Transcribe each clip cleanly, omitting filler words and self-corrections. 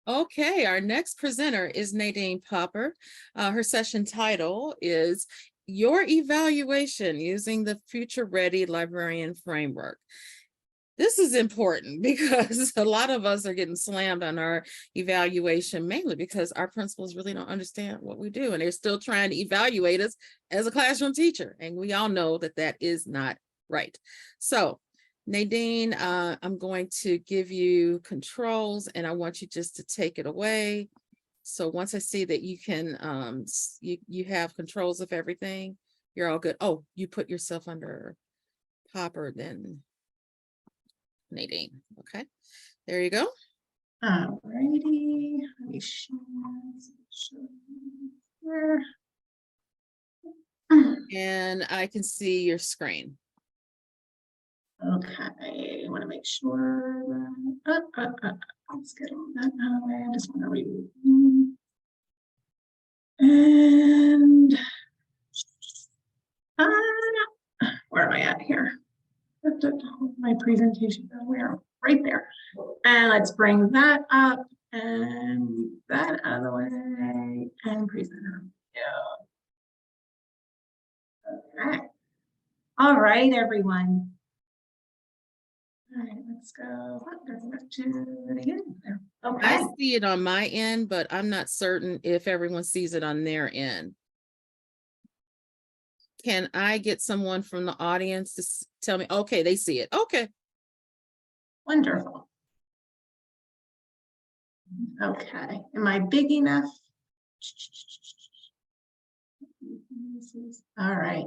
Okay, our next presenter is Nadine Poper. Her session title is Your Evaluation Using the Future Ready Librarian Framework. This is important because a lot of us are getting slammed on our evaluation, mainly because our principals really don't understand what we do, and they're still trying to evaluate us as a classroom teacher. And we all know that that is not right. So Nadine, I'm going to give you controls and I want you just to take it away. So once I see that you can, you have controls of everything, you're all good. Oh, you put yourself under Popper then, Nadine. Okay, there you go. All righty. Let me share. And I can see your screen. Okay, I want to make sure that let's get all that out of the way. I just want to remove and where am I at here? My presentation, where? Right there. And let's bring that up and that out of the way and presenter. Yeah. Okay. All right, everyone. All right, let's go to it again. Okay. I see it on my end, but I'm not certain if everyone sees it on their end. Can I get someone from the audience to tell me? Okay, they see it. Okay. Wonderful. Okay, am I big enough? All right.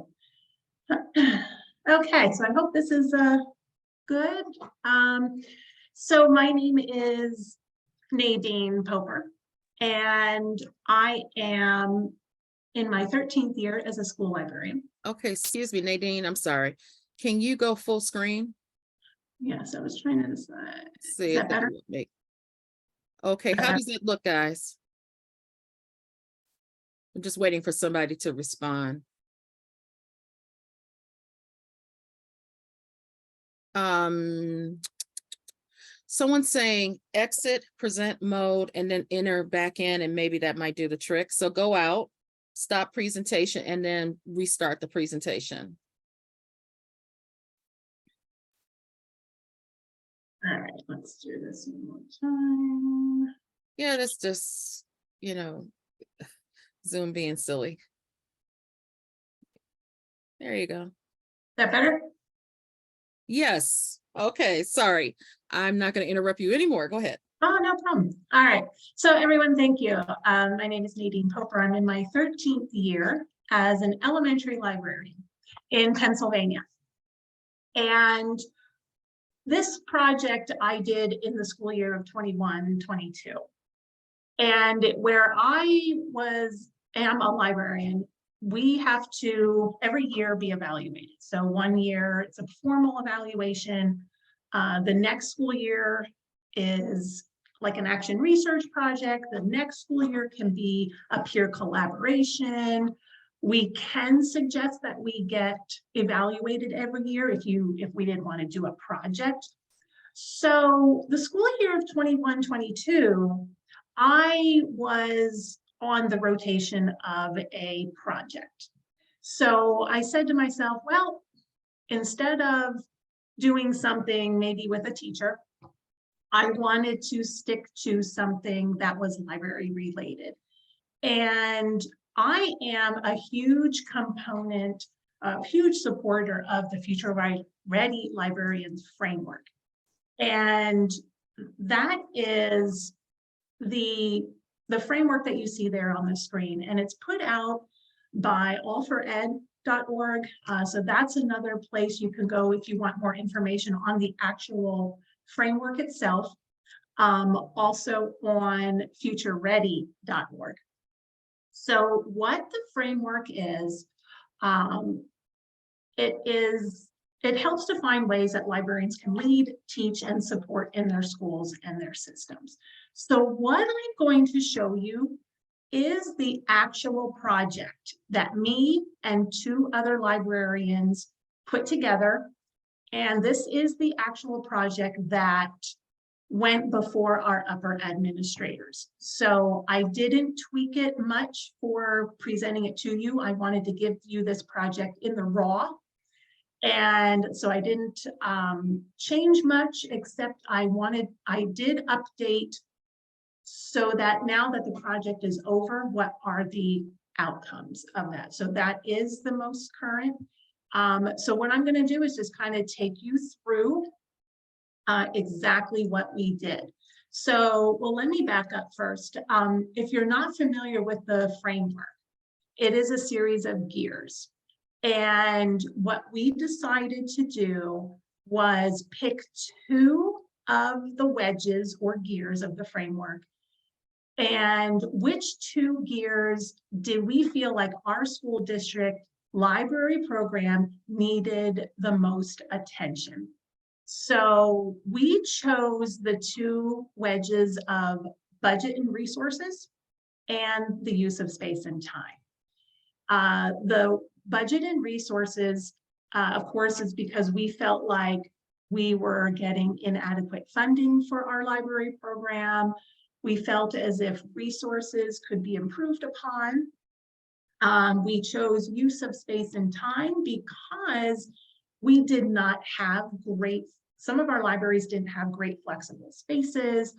Okay, so I hope this is good. So my name is Nadine Poper, and I am in my 13th year as a school librarian. Okay, excuse me, Nadine, I'm sorry. Can you go full screen? Yes, I was trying to decide. See, is that better? Okay, how does it look, guys? I'm just waiting for somebody to respond. Someone's saying exit present mode and then enter back in, and maybe that might do the trick. So go out, stop presentation, and then restart the presentation. All right, let's do this one more time. Yeah, that's just, you know, Zoom being silly. There you go. Is that better? Yes. Okay, sorry. I'm not going to interrupt you anymore. Go ahead. Oh, no problem. All right. So everyone, thank you. My name is Nadine Poper. I'm in my 13th year as an elementary librarian in Pennsylvania. And this project I did in the school year of 21-22. And where I am a librarian, we have to every year be evaluated. So one year it's a formal evaluation. The next school year is like an action research project. The next school year can be a peer collaboration. We can suggest that we get evaluated every year if we didn't want to do a project. So the school year of 21-22, I was on the rotation of a project. So I said to myself, well, instead of doing something maybe with a teacher, I wanted to stick to something that was library related. And I am a huge component, a huge supporter of the Future Ready Librarian Framework. And that is the framework that you see there on the screen, and it's put out by allfored.org. So that's another place you can go if you want more information on the actual framework itself. Also on futureready.org. So what the framework is, it helps define ways that librarians can lead, teach, and support in their schools and their systems. So what I'm going to show you is the actual project that me and 2 other librarians put together. And this is the actual project that went before our upper administrators. So I didn't tweak it much for presenting it to you. I wanted to give you this project in the raw. And so I didn't change much, except I did update so that now that the project is over, what are the outcomes of that? So that is the most current. So what I'm going to do is just kind of take you through exactly what we did. So, well, let me back up first. If you're not familiar with the framework, it is a series of gears. And what we decided to do was pick 2 of the wedges or gears of the framework. And which 2 gears did we feel like our school district library program needed the most attention? So we chose the 2 wedges of budget and resources and the use of space and time. The budget and resources, of course, is because we felt like we were getting inadequate funding for our library program. We felt as if resources could be improved upon. We chose use of space and time because we did not have some of our libraries didn't have great flexible spaces.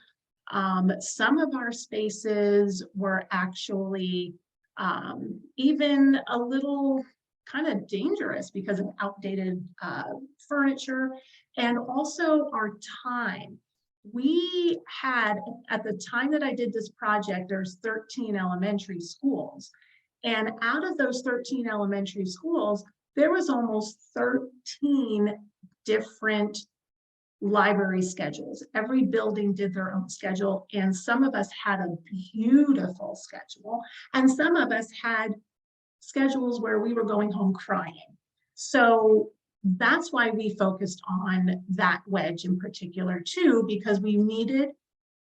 Some of our spaces were actually even a little kind of dangerous because of outdated furniture, and also our time. We had, at the time that I did this project, there's 13 elementary schools. And out of those 13 elementary schools, there was almost 13 different library schedules. Every building did their own schedule, and some of us had a beautiful schedule, and some of us had schedules where we were going home crying. So that's why we focused on that wedge in particular too, because we needed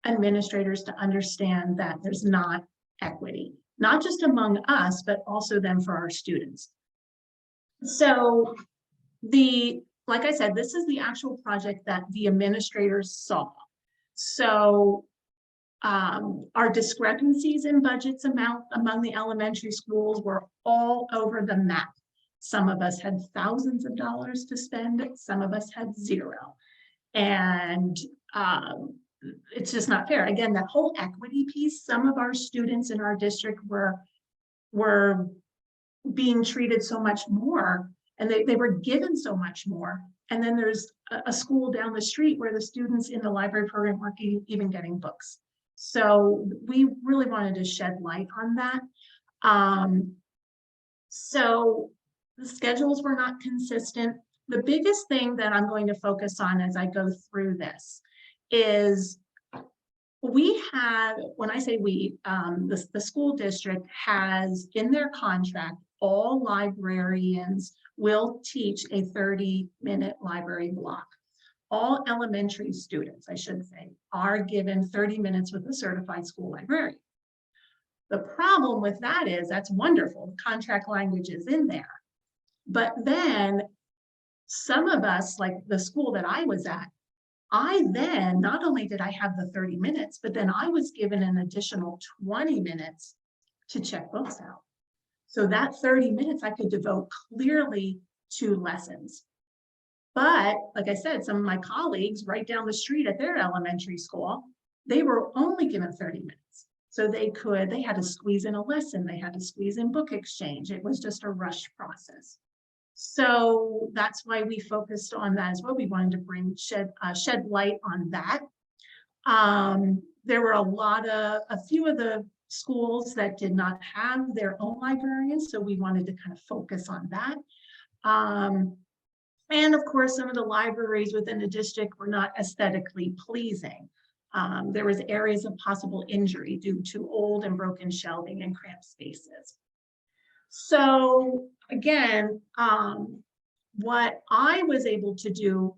administrators to understand that there's not equity, not just among us, but also then for our students. So like I said, this is the actual project that the administrators saw. So our discrepancies in budgets among the elementary schools were all over the map. Some of us had thousands of dollars to spend, some of us had 0. And it's just not fair. Again, that whole equity piece, some of our students in our district were being treated so much more, and they were given so much more. And then there's a school down the street where the students in the library program weren't even getting books. So we really wanted to shed light on that. So the schedules were not consistent. The biggest thing that I'm going to focus on as I go through this is we have, when I say we, the school district has in their contract, all librarians will teach a 30-minute library block. All elementary students, I should say, are given 30 minutes with a certified school librarian. The problem with that is that's wonderful. The contract language is in there. But then some of us, like the school that I was at, I then, not only did I have the 30 minutes, but then I was given an additional 20 minutes to check books out. So that 30 minutes I could devote clearly to lessons. But like I said, some of my colleagues right down the street at their elementary school, they were only given 30 minutes. So they had to squeeze in a lesson. They had to squeeze in book exchange. It was just a rush process. So that's why we focused on that as well. We wanted to shed light on that. There were a few of the schools that did not have their own librarians, so we wanted to kind of focus on that. And of course, some of the libraries within the district were not aesthetically pleasing. There was areas of possible injury due to old and broken shelving and cramped spaces. So again, what I was able to do,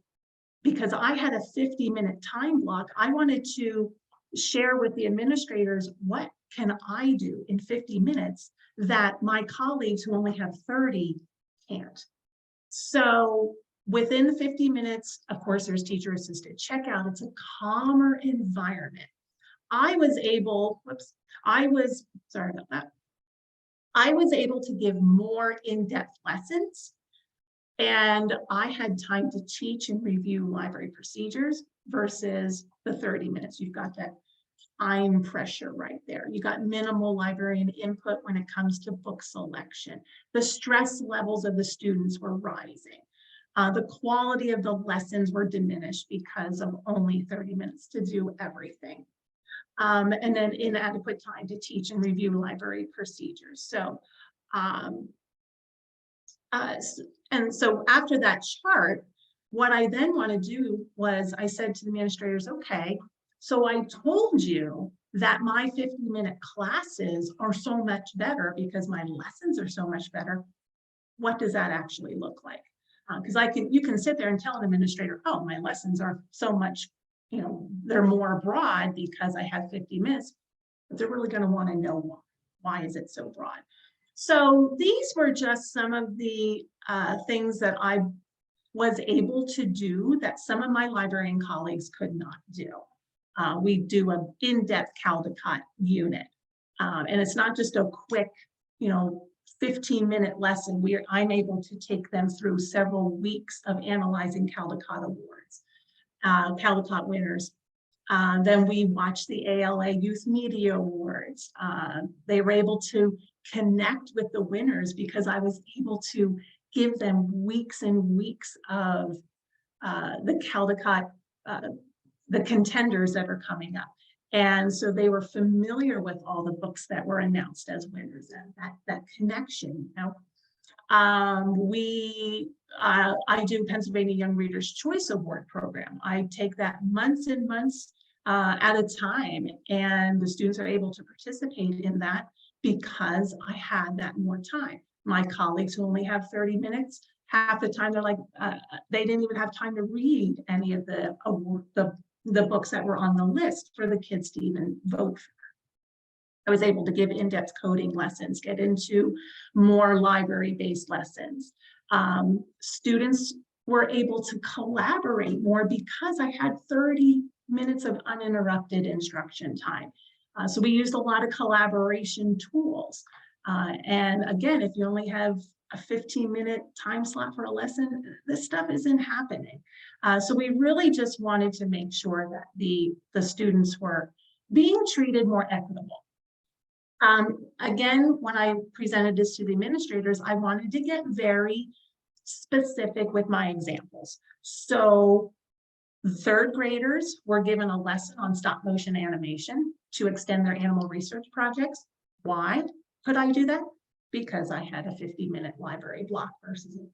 because I had a 50-minute time block, I wanted to share with the administrators, what can I do in 50 minutes that my colleagues who only have 30 can't? So Within 50 minutes, of course, there's teacher assisted checkout. It's a calmer environment. I was able to give more in-depth lessons, and I had time to teach and review library procedures versus the 30 minutes. You've got that time pressure right there. You got minimal librarian input when it comes to book selection. The stress levels of the students were rising. The quality of the lessons were diminished because of only 30 minutes to do everything. And then inadequate time to teach and review library procedures. So, and so after that chart, what I then want to do was I said to the administrators, okay, so I told you that my 50-minute classes are so much better because my lessons are so much better. What does that actually look like? Because you can sit there and tell an administrator, oh, my lessons are so much, they're more broad because I have 50 minutes, but they're really going to want to know why is it so broad. So these were just some of the things that I was able to do that some of my librarian colleagues could not do. We do an in-depth Caldecott unit, and it's not just a quick, 15-minute lesson. I'm able to take them through several weeks of analyzing Caldecott awards, Caldecott winners. Then we watched the ALA Youth Media Awards. They were able to connect with the winners because I was able to give them weeks and weeks of the Caldecott, the contenders that are coming up. And so they were familiar with all the books that were announced as winners, and that connection. I do Pennsylvania Young Readers Choice Award program. I take that months and months at a time, and the students are able to participate in that because I had that more time. My colleagues who only have 30 minutes, half the time they're like, they didn't even have time to read any of the books that were on the list for the kids to even vote for. I was able to give in-depth coding lessons, get into more library-based lessons. Students were able to collaborate more because I had 30 minutes of uninterrupted instruction time. So we used a lot of collaboration tools. And again, if you only have a 15-minute time slot for a lesson, this stuff isn't happening. So we really just wanted to make sure that the students were being treated more equitable. Again, when I presented this to the administrators, I wanted to get very specific with my examples. So third graders were given a lesson on stop motion animation to extend their animal research projects. Why could I do that? Because I had a 50-minute library block versus it.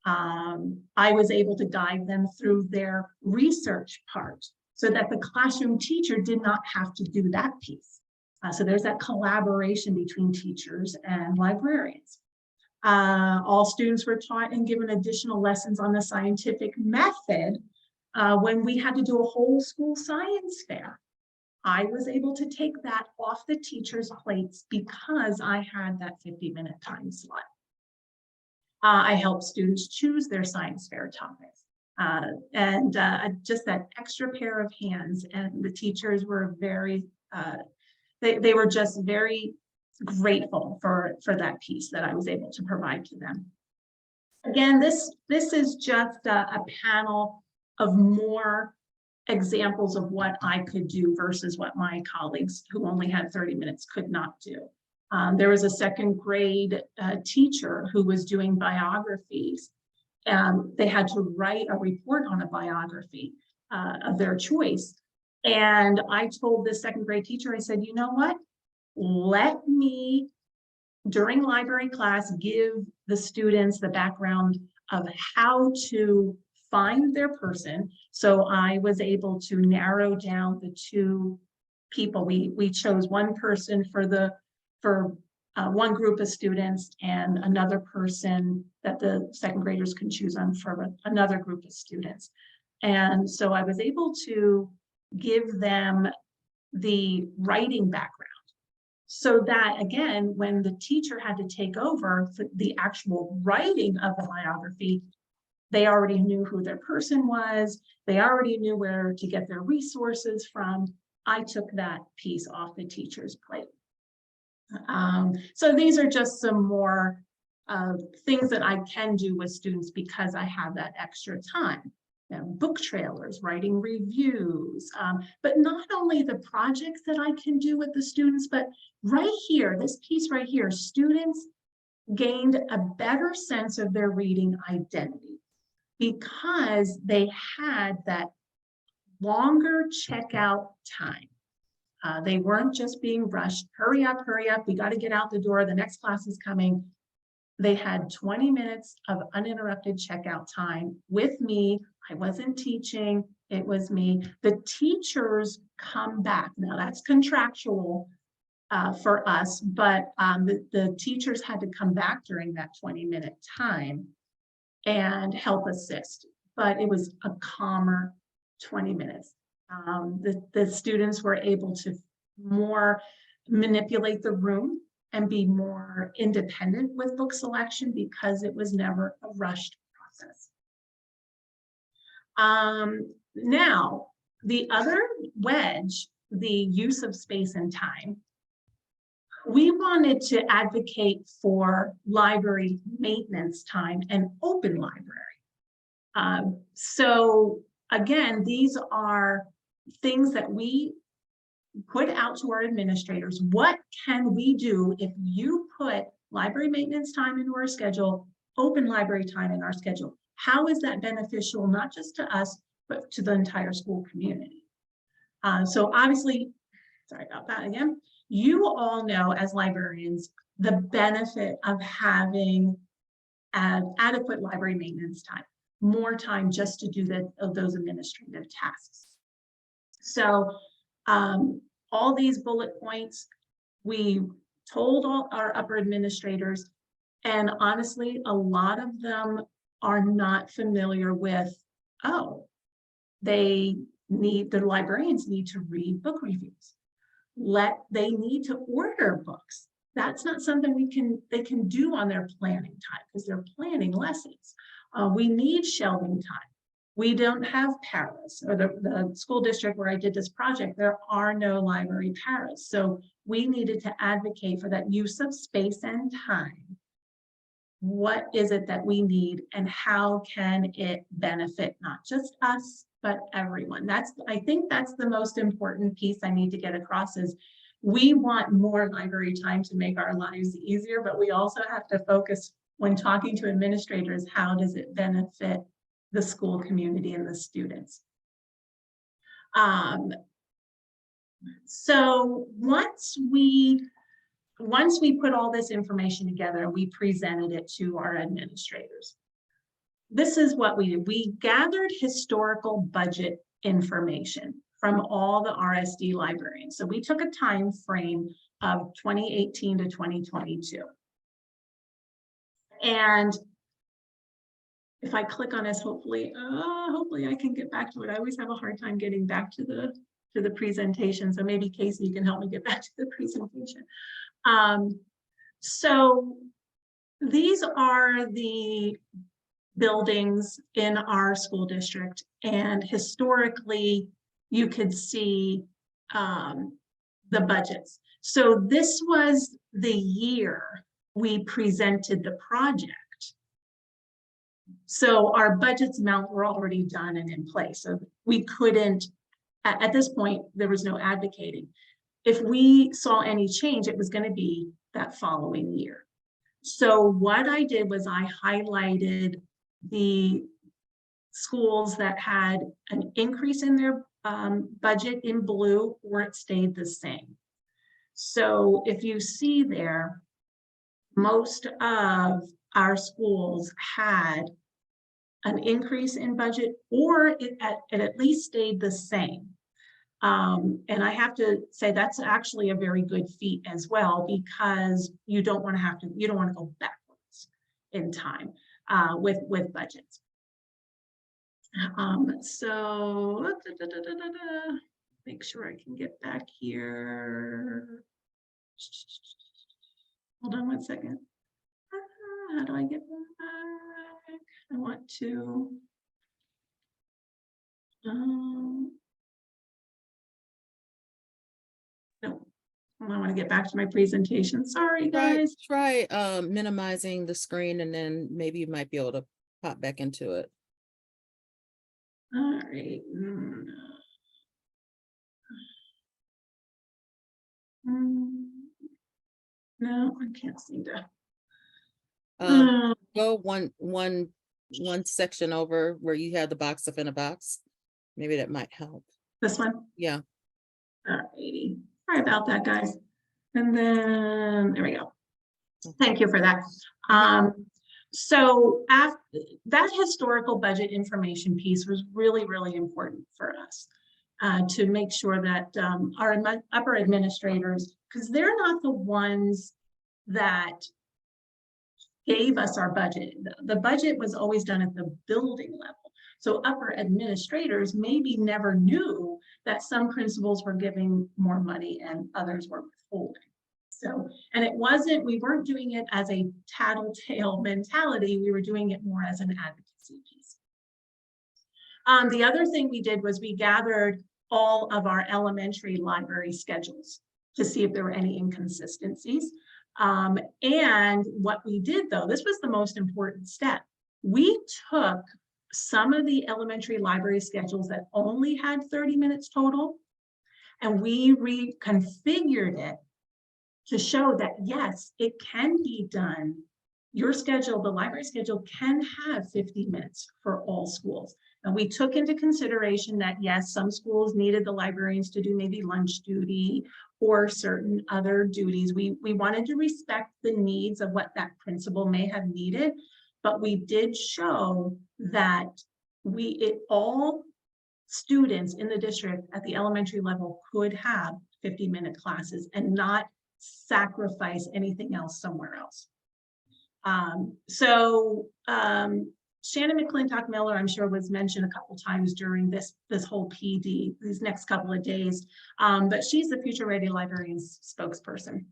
I was able to guide them through their research part so that the classroom teacher did not have to do that piece. So there's that collaboration between teachers and librarians. All students were taught and given additional lessons on the scientific method when we had to do a whole school science fair. I was able to take that off the teachers' plates because I had that 50-minute time slot. I helped students choose their science fair topics. And just that extra pair of hands, and the teachers were very, they were just very grateful for that piece that I was able to provide to them. Again, this is just a panel of more examples of what I could do versus what my colleagues who only had 30 minutes could not do. There was a second grade teacher who was doing biographies. They had to write a report on a biography of their choice. And I told this second grade teacher, I said, you know what? Let me, during library class, give the students the background of how to find their person. So I was able to narrow down the two people. We chose one person for one group of students and another person that the second graders can choose on for another group of students. And so I was able to give them the writing background so that, again, when the teacher had to take over the actual writing of the biography, They already knew who their person was. They already knew where to get their resources from. I took that piece off the teacher's plate. So these are just some more things that I can do with students because I have that extra time. Book trailers, writing reviews, but not only the projects that I can do with the students, but right here, this piece right here, students gained a better sense of their reading identity because they had that longer checkout time. They weren't just being rushed. Hurry up, we got to get out the door. The next class is coming. They had 20 minutes of uninterrupted checkout time with me. I wasn't teaching, it was me. The teachers come back. Now that's contractual for us, but the teachers had to come back during that 20-minute time and help assist. But it was a calmer 20 minutes. The students were able to more manipulate the room and be more independent with book selection because it was never a rushed process. Now, the other wedge, the use of space and time, we wanted to advocate for library maintenance time and open library. So again, these are things that we put out to our administrators. What can we do if you put library maintenance time into our schedule, open library time in our schedule? How is that beneficial, not just to us, but to the entire school community? So obviously, sorry about that again, you all know as librarians, the benefit of having an adequate library maintenance time, more time just to do those administrative tasks. So all these bullet points, we told all our upper administrators, and honestly, a lot of them are not familiar with, oh, the librarians need to read book reviews. They need to order books. That's not something they can do on their planning time because they're planning lessons. We need shelving time. We don't have paras, or the school district where I did this project, there are no library paras. So we needed to advocate for that use of space and time. What is it that we need and how can it benefit not just us, but everyone? I think that's the most important piece I need to get across is we want more library time to make our lives easier, but we also have to focus when talking to administrators, how does it benefit the school community and the students? So once we put all this information together, we presented it to our administrators. This is what we did. We gathered historical budget information from all the RSD librarians. So we took a time frame of 2018 to 2022. And if I click on this, hopefully I can get back to it. I always have a hard time getting back to the presentation. So maybe Casey, you can help me get back to the presentation. So these are the buildings in our school district, and historically you could see the budgets. So this was the year we presented the project. So our budgets amount were already done and in place. So we couldn't, at this point, there was no advocating. If we saw any change, it was going to be that following year. So what I did was I highlighted the schools that had an increase in their budget in blue, or it stayed the same. So if you see there, most of our schools had an increase in budget, or it at least stayed the same. And I have to say that's actually a very good feat as well, because you don't want to go backwards in time with budgets. So make sure I can get back here. Hold on one second. How do I get back? I want to. No, I want to get back to my presentation. Sorry, guys. Try minimizing the screen, and then maybe you might be able to pop back into it. All right. No, I can't seem to. Go one section over where you have the box within a box. Maybe that might help. This one? Yeah. All righty. Sorry about that, guys. And then there we go. Thank you for that. So after that historical budget information piece was really, really important for us to make sure that our upper administrators, because they're not the ones that gave us our budget. The budget was always done at the building level. So upper administrators maybe never knew that some principals were giving more money and others were withholding. So, and it wasn't, we weren't doing it as a tattletale mentality. We were doing it more as an advocacy piece. The other thing we did was we gathered all of our elementary library schedules to see if there were any inconsistencies. And what we did, though, this was the most important step. We took some of the elementary library schedules that only had 30 minutes total, and we reconfigured it to show that, yes, it can be done. Your schedule, the library schedule, can have 50 minutes for all schools. And we took into consideration that, yes, some schools needed the librarians to do maybe lunch duty or certain other duties. We wanted to respect the needs of what that principal may have needed, but we did show that all students in the district at the elementary level could have 50-minute classes and not sacrifice anything else somewhere else. Shannon McClintock Miller, I'm sure, was mentioned a couple times during this whole PD, these next couple of days, but she's the Future Ready Librarians spokesperson.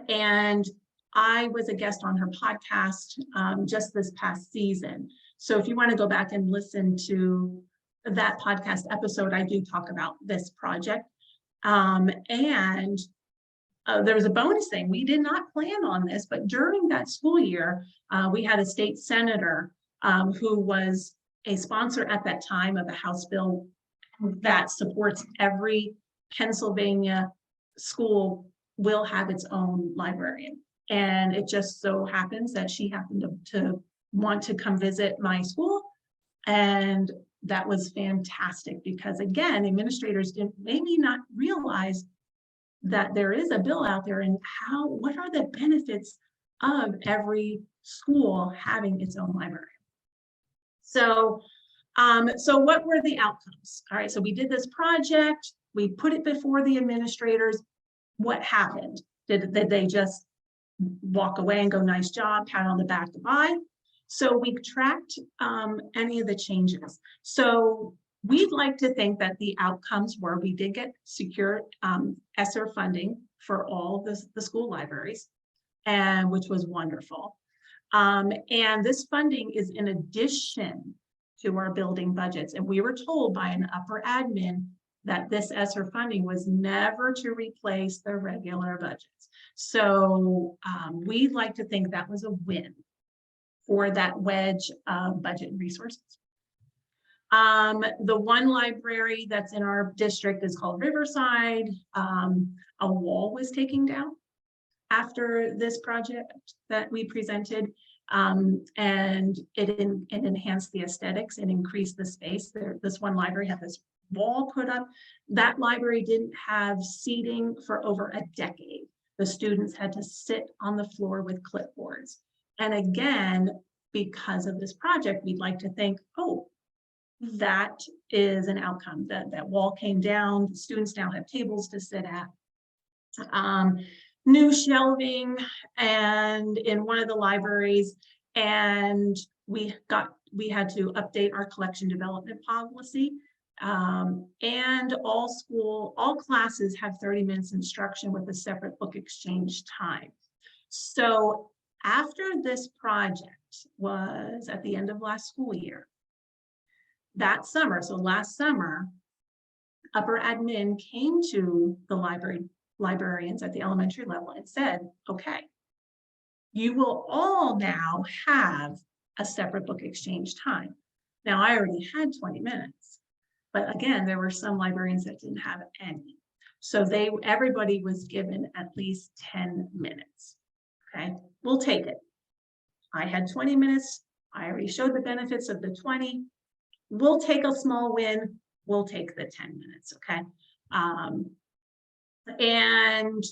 And I was a guest on her podcast just this past season. So if you want to go back and listen to that podcast episode, I do talk about this project. There was a bonus thing. We did not plan on this, but during that school year, we had a state senator who was a sponsor at that time of a House bill that supports every Pennsylvania school will have its own librarian. And it just so happens that she happened to want to come visit my school. And that was fantastic because, again, administrators didn't maybe not realize that there is a bill out there and what are the benefits of every school having its own library. So what were the outcomes? All right, so we did this project, we put it before the administrators. What happened? Did they just walk away and go, nice job, pat on the back, goodbye? So we tracked any of the changes. So we'd like to think that the outcomes were we did get secure ESSER funding for all the school libraries, and which was wonderful. And this funding is in addition to our building budgets. And we were told by an upper admin that this ESSER funding was never to replace the regular budgets. So we'd like to think that was a win for that wedge of budget and resources. The one library that's in our district is called Riverside. A wall was taken down after this project that we presented, and it enhanced the aesthetics and increased the space. This one library had this wall put up. That library didn't have seating for over a decade. The students had to sit on the floor with clipboards. And again, because of this project, we'd like to think, oh, that is an outcome. That wall came down. The students now have tables to sit at. New shelving and in one of the libraries, and we had to update our collection development policy. And all classes have 30 minutes instruction with a separate book exchange time. So After this project was at the end of last school year, that summer, so last summer, upper admin came to the librarians at the elementary level and said, okay, you will all now have a separate book exchange time. Now, I already had 20 minutes, but again, there were some librarians that didn't have any. So everybody was given at least 10 minutes. Okay, we'll take it. I had 20 minutes. I already showed the benefits of the 20. We'll take a small win. We'll take the 10 minutes, okay? And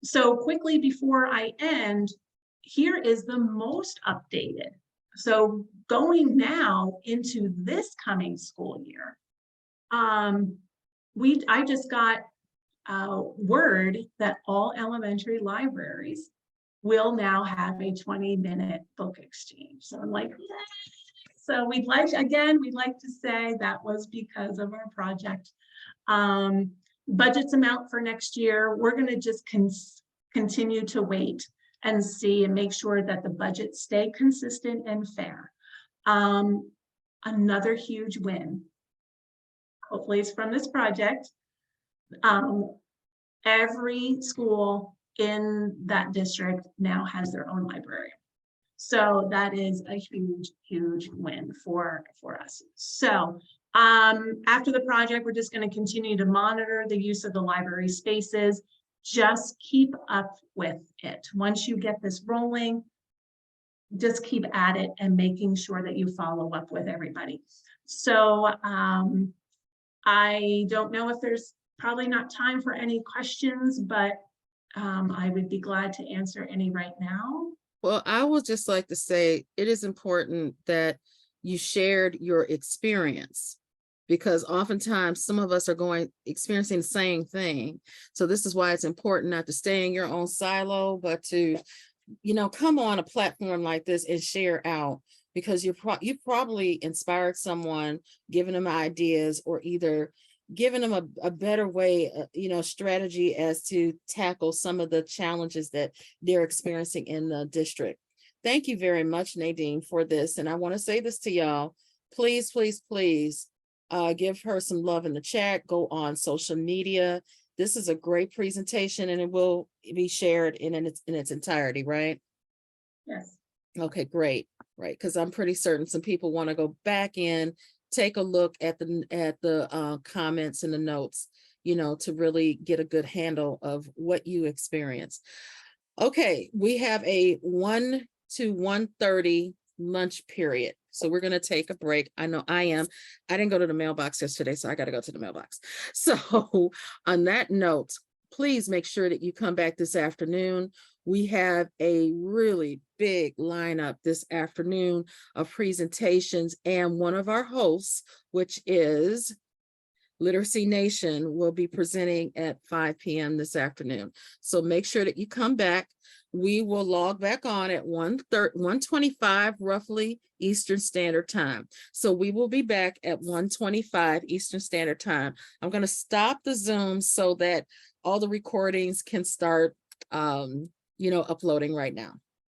so quickly before I end, here is the most updated. So going now into this coming school year, I just got word that all elementary libraries will now have a 20-minute book exchange. So I'm like, yay! So we'd like to say that was because of our project. Budgets amount for next year, we're going to just continue to wait and see and make sure that the budgets stay consistent and fair. Another huge win, hopefully it's from this project. Every school in that district now has their own librarian. So that is a huge, huge win for us. So after the project, we're just going to continue to monitor the use of the library spaces. Just keep up with it. Once you get this rolling, just keep at it and making sure that you follow up with everybody. So I don't know if there's probably not time for any questions, but I would be glad to answer any right now. Well, I would just like to say it is important that you shared your experience, because oftentimes some of us are experiencing the same thing. So this is why it's important not to stay in your own silo, but to, come on a platform like this and share out, because you probably inspired someone, giving them ideas, or either giving them a better way, strategy as to tackle some of the challenges that they're experiencing in the district. Thank you very much, Nadine, for this. And I want to say this to y'all, please, please, please give her some love in the chat, go on social media. This is a great presentation and it will be shared in its entirety, right? Yes. Okay, great. Right, because I'm pretty certain some people want to go back in, take a look at the comments and the notes, to really get a good handle of what you experienced. Okay, we have a 1 to 1:30 lunch period. So we're going to take a break. I know I am. I didn't go to the mailbox yesterday, so I got to go to the mailbox. So on that note, please make sure that you come back this afternoon. We have a really big lineup this afternoon of presentations, and one of our hosts, which is Literacy Nation, will be presenting at 5 p.m. this afternoon. So make sure that you come back. We will log back on at 1:25 roughly Eastern Standard Time. So we will be back at 1:25 Eastern Standard Time. I'm going to stop the Zoom so that all the recordings can start, uploading right now.